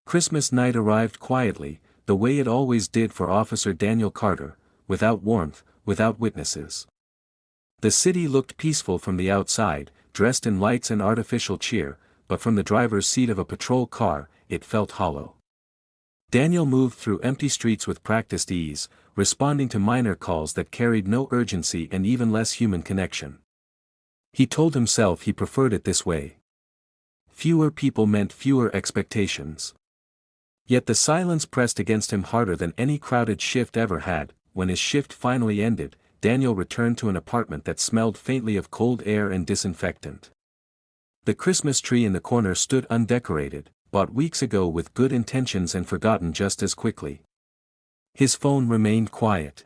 Christmas night arrived quietly, the way it always did for Officer Daniel Carter, without warmth, without witnesses. The city looked peaceful from the outside, dressed in lights and artificial cheer, but from the driver's seat of a patrol car, it felt hollow. Daniel moved through empty streets with practiced ease, responding to minor calls that carried no urgency and even less human connection. He told himself he preferred it this way. Fewer people meant fewer expectations. Yet the silence pressed against him harder than any crowded shift ever had. When his shift finally ended, Daniel returned to an apartment that smelled faintly of cold air and disinfectant. The Christmas tree in the corner stood undecorated, bought weeks ago with good intentions and forgotten just as quickly. His phone remained quiet.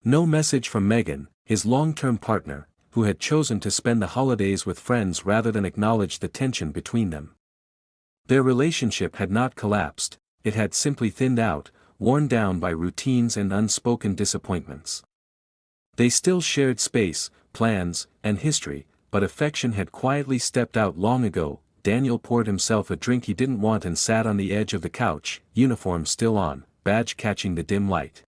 No message from Megan, his long-term partner, who had chosen to spend the holidays with friends rather than acknowledge the tension between them. Their relationship had not collapsed, it had simply thinned out, worn down by routines and unspoken disappointments. They still shared space, plans, and history, but affection had quietly stepped out long ago. Daniel poured himself a drink he didn't want and sat on the edge of the couch, uniform still on, badge catching the dim light.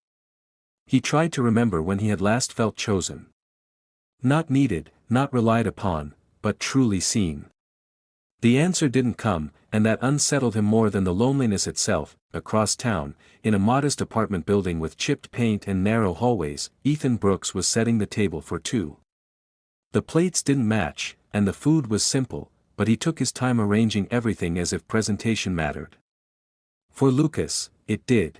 He tried to remember when he had last felt chosen. Not needed, not relied upon, but truly seen. The answer didn't come, and that unsettled him more than the loneliness itself. Across town, in a modest apartment building with chipped paint and narrow hallways, Ethan Brooks was setting the table for two. The plates didn't match, and the food was simple, but he took his time arranging everything as if presentation mattered. For Lucas, it did.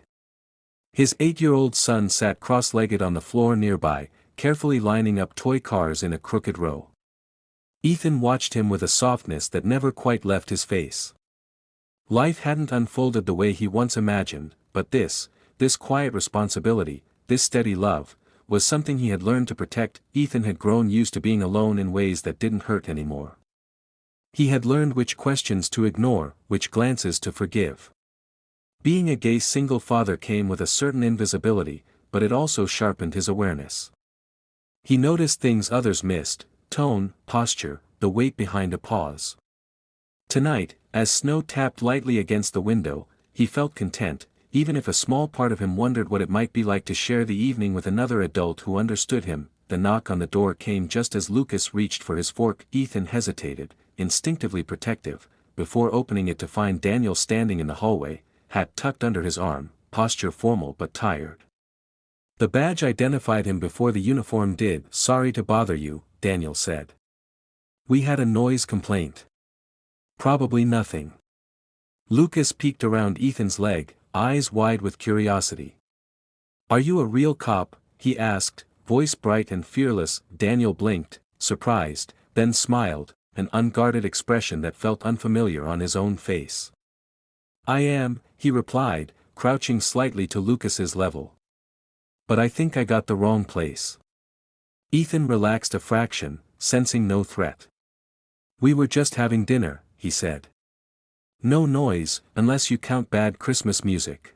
His 8-year-old son sat cross-legged on the floor nearby, carefully lining up toy cars in a crooked row. Ethan watched him with a softness that never quite left his face. Life hadn't unfolded the way he once imagined, but this quiet responsibility, this steady love, was something he had learned to protect. Ethan had grown used to being alone in ways that didn't hurt anymore. He had learned which questions to ignore, which glances to forgive. Being a gay single father came with a certain invisibility, but it also sharpened his awareness. He noticed things others missed: tone, posture, the weight behind a pause. Tonight, as snow tapped lightly against the window, he felt content, even if a small part of him wondered what it might be like to share the evening with another adult who understood him. The knock on the door came just as Lucas reached for his fork. Ethan hesitated, instinctively protective, before opening it to find Daniel standing in the hallway, hat tucked under his arm, posture formal but tired. The badge identified him before the uniform did. "Sorry to bother you," Daniel said. "We had a noise complaint." "Probably nothing." Lucas peeked around Ethan's leg, eyes wide with curiosity. "Are you a real cop?" he asked, voice bright and fearless. Daniel blinked, surprised, then smiled, an unguarded expression that felt unfamiliar on his own face. "I am," he replied, crouching slightly to Lucas's level. "But I think I got the wrong place." Ethan relaxed a fraction, sensing no threat. "We were just having dinner," he said. "No noise, unless you count bad Christmas music."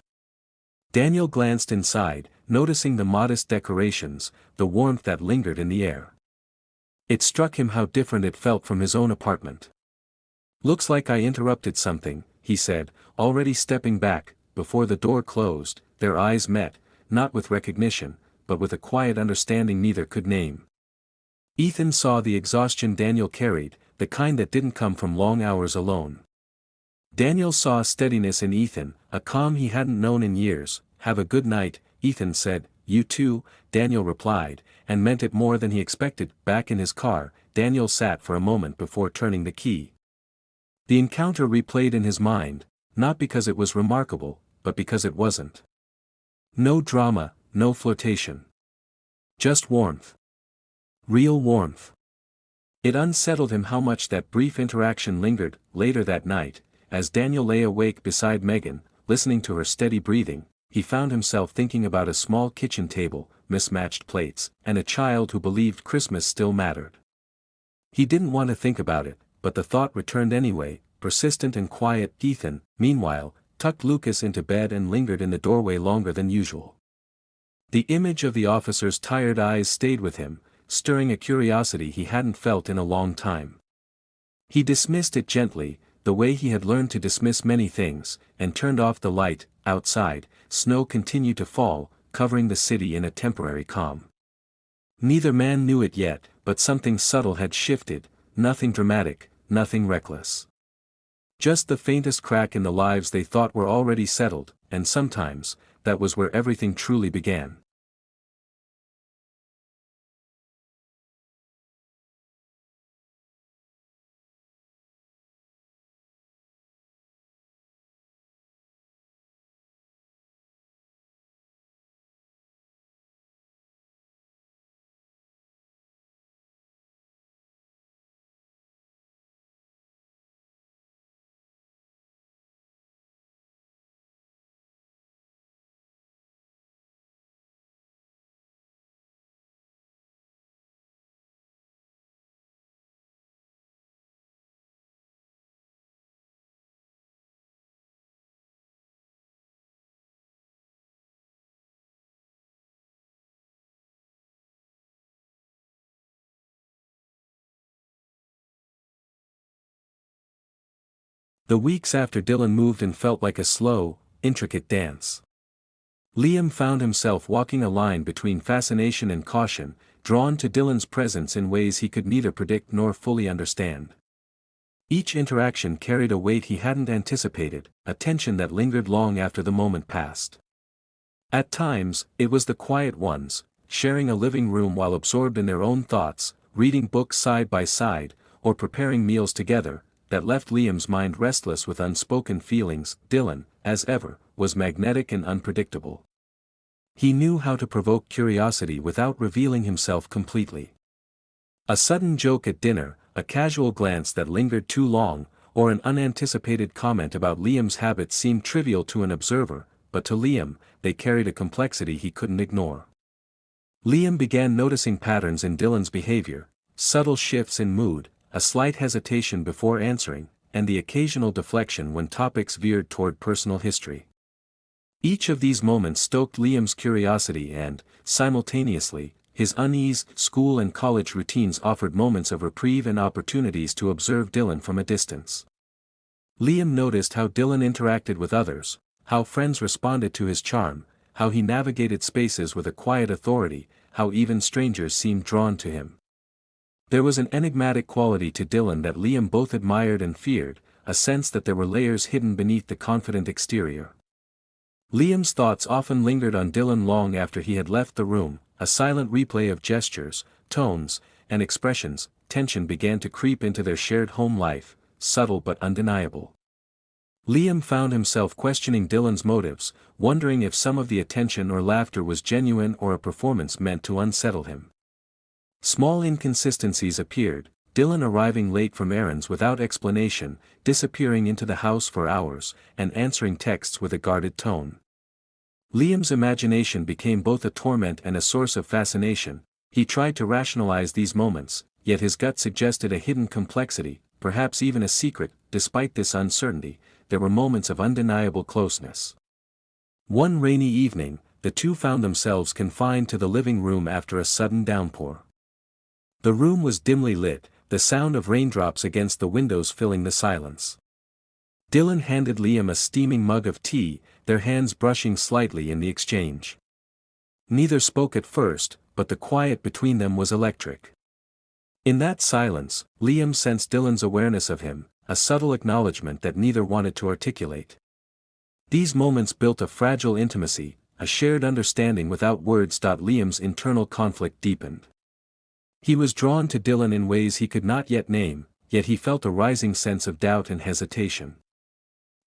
Daniel glanced inside, noticing the modest decorations, the warmth that lingered in the air. It struck him how different it felt from his own apartment. "Looks like I interrupted something," he said, already stepping back. Before the door closed, their eyes met, not with recognition, but with a quiet understanding neither could name. Ethan saw the exhaustion Daniel carried, the kind that didn't come from long hours alone. Daniel saw a steadiness in Ethan, a calm he hadn't known in years. "Have a good night," Ethan said. "You too," Daniel replied, and meant it more than he expected. Back in his car, Daniel sat for a moment before turning the key. The encounter replayed in his mind, not because it was remarkable, but because it wasn't. No drama, no flirtation. Just warmth. Real warmth. It unsettled him how much that brief interaction lingered. Later that night, as Daniel lay awake beside Megan, listening to her steady breathing, he found himself thinking about a small kitchen table, mismatched plates, and a child who believed Christmas still mattered. He didn't want to think about it, but the thought returned anyway, persistent and quiet. Ethan, meanwhile, tucked Lucas into bed and lingered in the doorway longer than usual. The image of the officer's tired eyes stayed with him, stirring a curiosity he hadn't felt in a long time. He dismissed it gently, the way he had learned to dismiss many things, and turned off the light. Outside, snow continued to fall, covering the city in a temporary calm. Neither man knew it yet, but something subtle had shifted, nothing dramatic, nothing reckless. Just the faintest crack in the lives they thought were already settled, and sometimes, that was where everything truly began. The weeks after Dylan moved in felt like a slow, intricate dance. Liam found himself walking a line between fascination and caution, drawn to Dylan's presence in ways he could neither predict nor fully understand. Each interaction carried a weight he hadn't anticipated, a tension that lingered long after the moment passed. At times, it was the quiet ones, sharing a living room while absorbed in their own thoughts, reading books side by side, or preparing meals together, that left Liam's mind restless with unspoken feelings. Dylan, as ever, was magnetic and unpredictable. He knew how to provoke curiosity without revealing himself completely. A sudden joke at dinner, a casual glance that lingered too long, or an unanticipated comment about Liam's habits seemed trivial to an observer, but to Liam, they carried a complexity he couldn't ignore. Liam began noticing patterns in Dylan's behavior, subtle shifts in mood, a slight hesitation before answering, and the occasional deflection when topics veered toward personal history. Each of these moments stoked Liam's curiosity and, simultaneously, his unease. School and college routines offered moments of reprieve and opportunities to observe Dylan from a distance. Liam noticed how Dylan interacted with others, how friends responded to his charm, how he navigated spaces with a quiet authority, how even strangers seemed drawn to him. There was an enigmatic quality to Dylan that Liam both admired and feared, a sense that there were layers hidden beneath the confident exterior. Liam's thoughts often lingered on Dylan long after he had left the room, a silent replay of gestures, tones, and expressions. Tension began to creep into their shared home life, subtle but undeniable. Liam found himself questioning Dylan's motives, wondering if some of the attention or laughter was genuine or a performance meant to unsettle him. Small inconsistencies appeared, Dylan arriving late from errands without explanation, disappearing into the house for hours, and answering texts with a guarded tone. Liam's imagination became both a torment and a source of fascination. He tried to rationalize these moments, yet his gut suggested a hidden complexity, perhaps even a secret. Despite this uncertainty, there were moments of undeniable closeness. One rainy evening, the two found themselves confined to the living room after a sudden downpour. The room was dimly lit, the sound of raindrops against the windows filling the silence. Dylan handed Liam a steaming mug of tea, their hands brushing slightly in the exchange. Neither spoke at first, but the quiet between them was electric. In that silence, Liam sensed Dylan's awareness of him, a subtle acknowledgement that neither wanted to articulate. These moments built a fragile intimacy, a shared understanding without words. Liam's internal conflict deepened. He was drawn to Dylan in ways he could not yet name, yet he felt a rising sense of doubt and hesitation.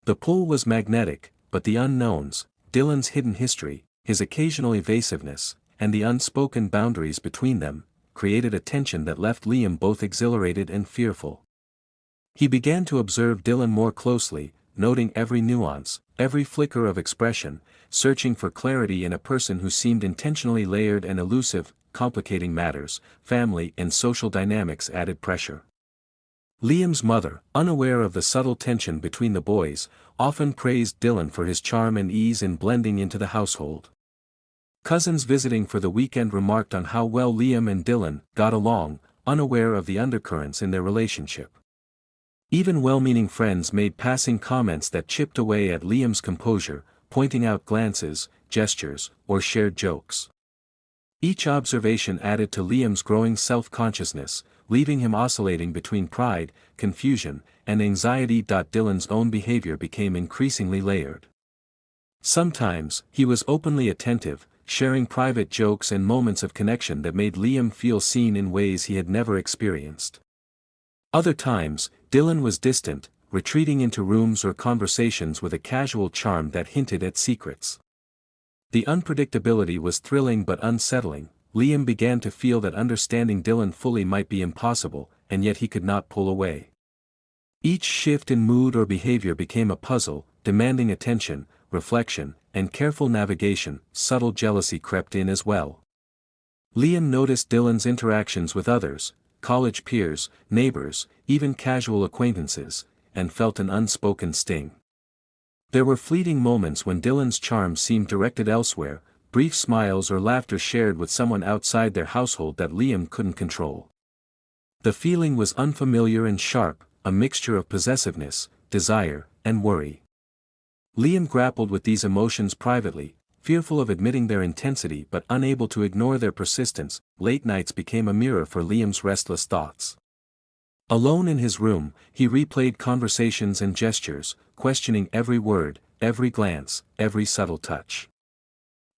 The pull was magnetic, but the unknowns, Dylan's hidden history, his occasional evasiveness, and the unspoken boundaries between them, created a tension that left Liam both exhilarated and fearful. He began to observe Dylan more closely, noting every nuance, every flicker of expression, searching for clarity in a person who seemed intentionally layered and elusive. Complicating matters, family and social dynamics added pressure. Liam's mother, unaware of the subtle tension between the boys, often praised Dylan for his charm and ease in blending into the household. Cousins visiting for the weekend remarked on how well Liam and Dylan got along, unaware of the undercurrents in their relationship. Even well-meaning friends made passing comments that chipped away at Liam's composure, pointing out glances, gestures, or shared jokes. Each observation added to Liam's growing self-consciousness, leaving him oscillating between pride, confusion, and anxiety. Dylan's own behavior became increasingly layered. Sometimes, he was openly attentive, sharing private jokes and moments of connection that made Liam feel seen in ways he had never experienced. Other times, Dylan was distant, retreating into rooms or conversations with a casual charm that hinted at secrets. The unpredictability was thrilling but unsettling. Liam began to feel that understanding Dylan fully might be impossible, and yet he could not pull away. Each shift in mood or behavior became a puzzle, demanding attention, reflection, and careful navigation. Subtle jealousy crept in as well. Liam noticed Dylan's interactions with others, college peers, neighbors, even casual acquaintances, and felt an unspoken sting. There were fleeting moments when Dylan's charm seemed directed elsewhere, brief smiles or laughter shared with someone outside their household that Liam couldn't control. The feeling was unfamiliar and sharp, a mixture of possessiveness, desire, and worry. Liam grappled with these emotions privately, fearful of admitting their intensity but unable to ignore their persistence. Late nights became a mirror for Liam's restless thoughts. Alone in his room, he replayed conversations and gestures, questioning every word, every glance, every subtle touch.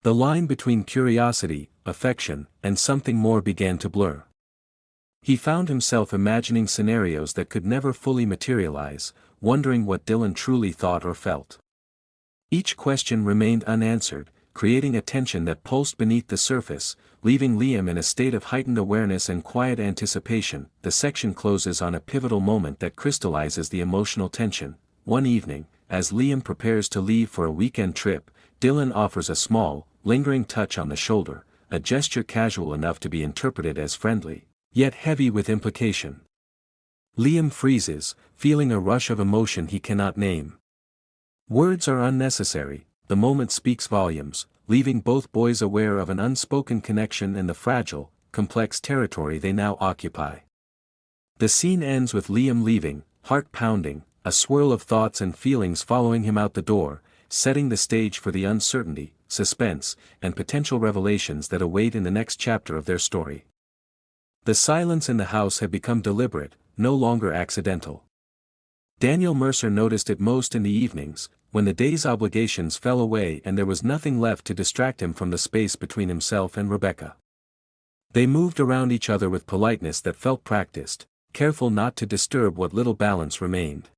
The line between curiosity, affection, and something more began to blur. He found himself imagining scenarios that could never fully materialize, wondering what Dylan truly thought or felt. Each question remained unanswered, creating a tension that pulsed beneath the surface, leaving Liam in a state of heightened awareness and quiet anticipation. The section closes on a pivotal moment that crystallizes the emotional tension. One evening, as Liam prepares to leave for a weekend trip, Dylan offers a small, lingering touch on the shoulder, a gesture casual enough to be interpreted as friendly, yet heavy with implication. Liam freezes, feeling a rush of emotion he cannot name. Words are unnecessary. The moment speaks volumes, leaving both boys aware of an unspoken connection and the fragile, complex territory they now occupy. The scene ends with Liam leaving, heart pounding, a swirl of thoughts and feelings following him out the door, setting the stage for the uncertainty, suspense, and potential revelations that await in the next chapter of their story. The silence in the house had become deliberate, no longer accidental. Daniel Mercer noticed it most in the evenings, when the day's obligations fell away and there was nothing left to distract him from the space between himself and Rebecca. They moved around each other with politeness that felt practiced, careful not to disturb what little balance remained.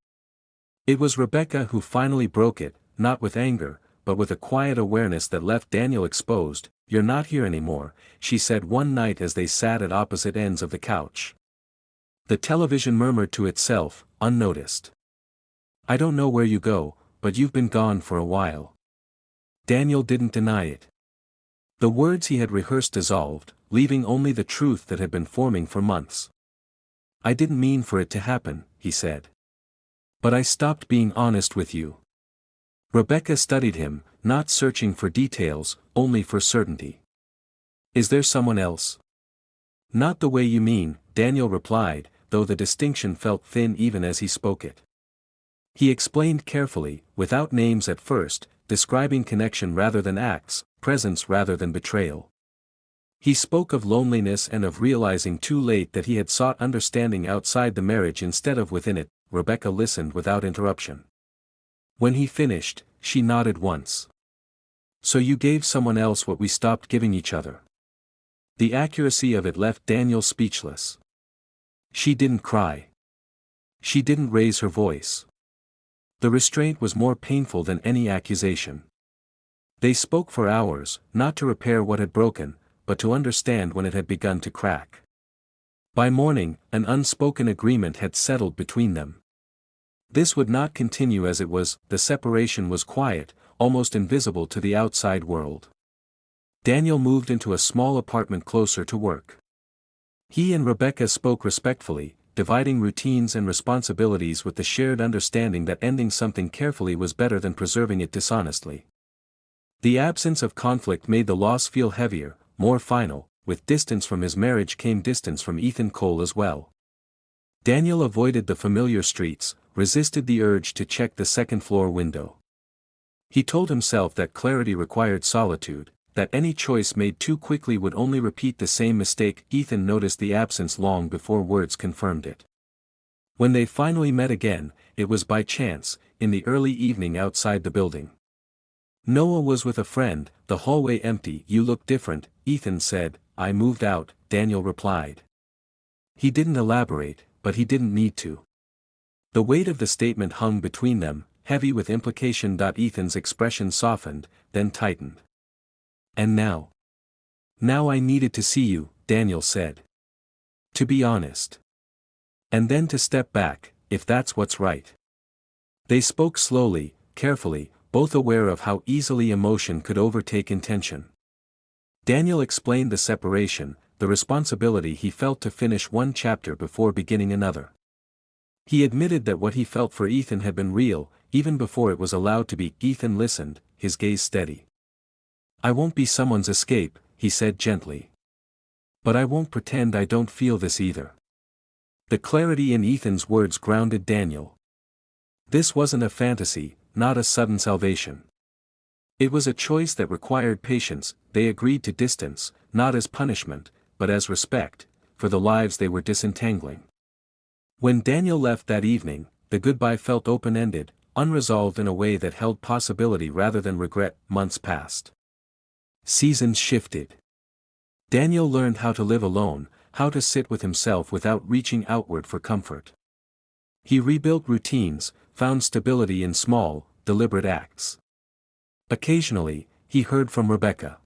It was Rebecca who finally broke it, not with anger, but with a quiet awareness that left Daniel exposed. "You're not here anymore," she said one night as they sat at opposite ends of the couch. The television murmured to itself, unnoticed. "I don't know where you go, but you've been gone for a while." Daniel didn't deny it. The words he had rehearsed dissolved, leaving only the truth that had been forming for months. "I didn't mean for it to happen," he said. "But I stopped being honest with you." Rebecca studied him, not searching for details, only for certainty. "Is there someone else?" "Not the way you mean," Daniel replied, though the distinction felt thin even as he spoke it. He explained carefully, without names at first, describing connection rather than acts, presence rather than betrayal. He spoke of loneliness and of realizing too late that he had sought understanding outside the marriage instead of within it. Rebecca listened without interruption. When he finished, she nodded once. "So you gave someone else what we stopped giving each other." The accuracy of it left Daniel speechless. She didn't cry. She didn't raise her voice. The restraint was more painful than any accusation. They spoke for hours, not to repair what had broken, but to understand when it had begun to crack. By morning, an unspoken agreement had settled between them. This would not continue as it was. The separation was quiet, almost invisible to the outside world. Daniel moved into a small apartment closer to work. He and Rebecca spoke respectfully, dividing routines and responsibilities with the shared understanding that ending something carefully was better than preserving it dishonestly. The absence of conflict made the loss feel heavier, more final. With distance from his marriage came distance from Ethan Cole as well. Daniel avoided the familiar streets, resisted the urge to check the second-floor window. He told himself that clarity required solitude, that any choice made too quickly would only repeat the same mistake. Ethan noticed the absence long before words confirmed it. When they finally met again, it was by chance, in the early evening outside the building. Noah was with a friend, the hallway empty. "You look different," Ethan said. "I moved out," Daniel replied. He didn't elaborate, but he didn't need to. The weight of the statement hung between them, heavy with implication. Ethan's expression softened, then tightened. "And now? Now I needed to see you," Daniel said. "To be honest. And then to step back, if that's what's right." They spoke slowly, carefully, both aware of how easily emotion could overtake intention. Daniel explained the separation, the responsibility he felt to finish one chapter before beginning another. He admitted that what he felt for Ethan had been real, even before it was allowed to be. Ethan listened, his gaze steady. "I won't be someone's escape," he said gently. "But I won't pretend I don't feel this either." The clarity in Ethan's words grounded Daniel. This wasn't a fantasy, not a sudden salvation. It was a choice that required patience. They agreed to distance, not as punishment, but as respect, for the lives they were disentangling. When Daniel left that evening, the goodbye felt open-ended, unresolved in a way that held possibility rather than regret. Months passed. Seasons shifted. Daniel learned how to live alone, how to sit with himself without reaching outward for comfort. He rebuilt routines, found stability in small, deliberate acts. Occasionally, he heard from Rebecca.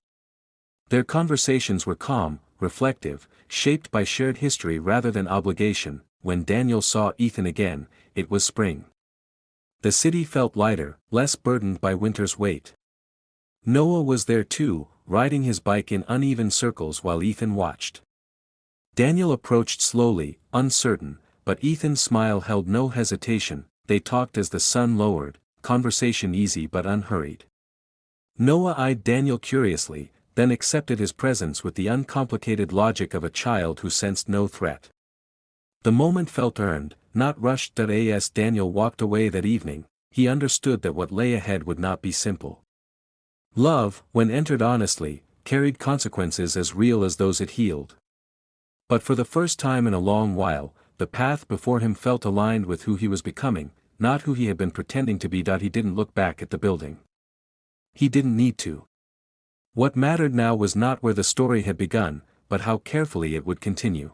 Their conversations were calm, reflective, shaped by shared history rather than obligation. When Daniel saw Ethan again, it was spring. The city felt lighter, less burdened by winter's weight. Noah was there too, riding his bike in uneven circles while Ethan watched. Daniel approached slowly, uncertain, but Ethan's smile held no hesitation. They talked as the sun lowered, conversation easy but unhurried. Noah eyed Daniel curiously, then accepted his presence with the uncomplicated logic of a child who sensed no threat. The moment felt earned, not rushed. As Daniel walked away that evening, he understood that what lay ahead would not be simple. Love, when entered honestly, carried consequences as real as those it healed. But for the first time in a long while, the path before him felt aligned with who he was becoming, not who he had been pretending to be. He didn't look back at the building. He didn't need to. What mattered now was not where the story had begun, but how carefully it would continue.